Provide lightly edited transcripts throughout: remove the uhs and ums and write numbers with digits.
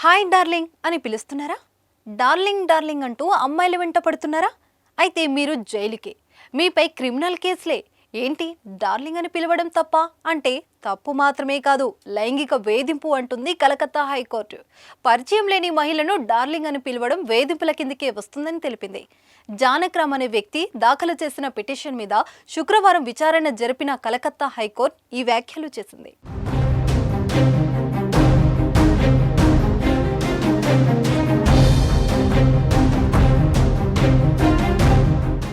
Hi darling అని పిలుస్తున్నారా? Darling darling అంటూ అమ్మాయిల వెంట పడుతున్నారా? అయితే మీరు జైలుకే. మీపై క్రిమినల్ కేసులే. ఏంటి డార్లింగ్ అని పిలవడం తప్ప అంటే తప్పు మాత్రమే కాదు, లైంగిక వేధింపు అంటుంది కలకత్తా హైకోర్టు. పరిచయం లేని మహిళను డార్లింగ్ అని పిలవడం వేధింపుల కిందకే వస్తుందని తెలిపింది. జానక్రామ్ అనే వ్యక్తి దాఖలు చేసిన పిటిషన్ మీద శుక్రవారం విచారణ జరిపిన కలకత్తా హైకోర్టు ఈ వ్యాఖ్యలు చేసింది.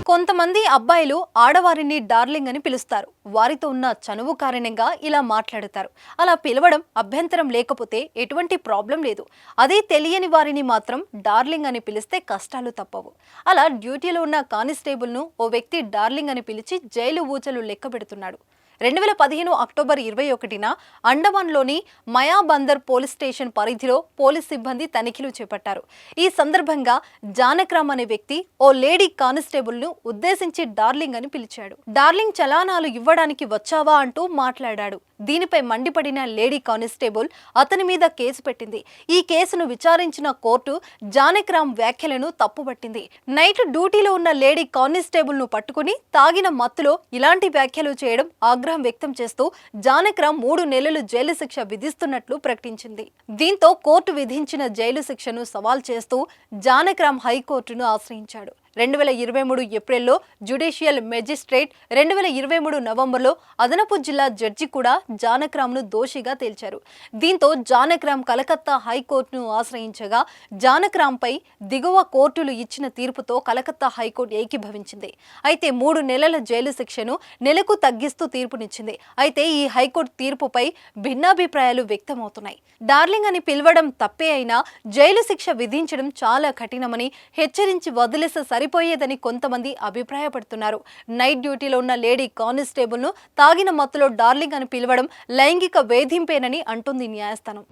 కొంతమంది అబ్బాయిలు ఆడవారిని డార్లింగ్ అని పిలుస్తారు. వారితో ఉన్న చనువు కారణంగా ఇలా మాట్లాడతారు. అలా పిలవడం అభ్యంతరం లేకపోతే ఎటువంటి ప్రాబ్లం లేదు. అదే తెలియని వారిని మాత్రం డార్లింగ్ అని పిలిస్తే కష్టాలు తప్పవు. అలా డ్యూటీలో ఉన్న కానిస్టేబుల్ను ఓ వ్యక్తి డార్లింగ్ అని పిలిచి జైలు ఊచలు లెక్క పెడుతున్నాడు. 2015 అక్టోబర్ 21న అండమాన్లోని మయాబందర్ పోలీస్ స్టేషన్ పరిధిలో పోలీస్ సిబ్బంది తనిఖీలు చేపట్టారు. ఈ సందర్భంగా జానక్రామ్ అనే వ్యక్తి ఓ లేడీ కానిస్టేబుల్ను ఉద్దేశించి డార్లింగ్ అని పిలిచాడు. డార్లింగ్ చలానాలు ఇవ్వడానికి వచ్చావా అంటూ మాట్లాడాడు. దీనిపై మండిపడిన లేడీ కానిస్టేబుల్ అతని మీద కేసు పెట్టింది. ఈ కేసును విచారించిన కోర్టు జానక్రామ్ వ్యాఖ్యలను తప్పుపట్టింది. నైట్ డ్యూటీలో ఉన్న లేడీ కానిస్టేబుల్ ను పట్టుకుని తాగిన మత్తులో ఇలాంటి వ్యాఖ్యలు చేయడం ఆగ్రహం వ్యక్తం చేస్తూ జానక్రామ్ 3 నెలలు జైలు శిక్ష విధిస్తున్నట్లు ప్రకటించింది. దీంతో కోర్టు విధించిన జైలు శిక్షను సవాల్ చేస్తూ జానక్రామ్ హైకోర్టును ఆశ్రయించాడు. 2023 ఏప్రిల్లో జ్యుడిషియల్ మెజిస్ట్రేట్, 2023 నవంబర్లో అదనపు జిల్లా జడ్జి కూడా జానక్రామ్ను దోషిగా తేల్చారు. దీంతో జానక్రామ్ కలకత్తా హైకోర్టును ఆశ్రయించగా జానక్రామ్పై దిగువ కోర్టులు ఇచ్చిన తీర్పుతో కలకత్తా హైకోర్టు ఏకీభవించింది. అయితే 3 నెలల జైలు శిక్షను నెలకు తగ్గిస్తూ తీర్పునిచ్చింది. అయితే ఈ హైకోర్టు తీర్పుపై భిన్నాభిప్రాయాలు వ్యక్తమవుతున్నాయి. డార్లింగ్ అని పిలవడం తప్పే అయినా జైలు శిక్ష విధించడం చాలా కఠినమని, హెచ్చరించి వదిలేసే సరిపోయేదని కొంతమంది అభిప్రాయపడుతున్నారు. నైట్ డ్యూటీలో ఉన్న లేడీ కానిస్టేబుల్ను తాగిన మత్తులో డార్లింగ్ అని పిలవడం లైంగిక వేధింపేనని అంటుంది న్యాయస్థానం.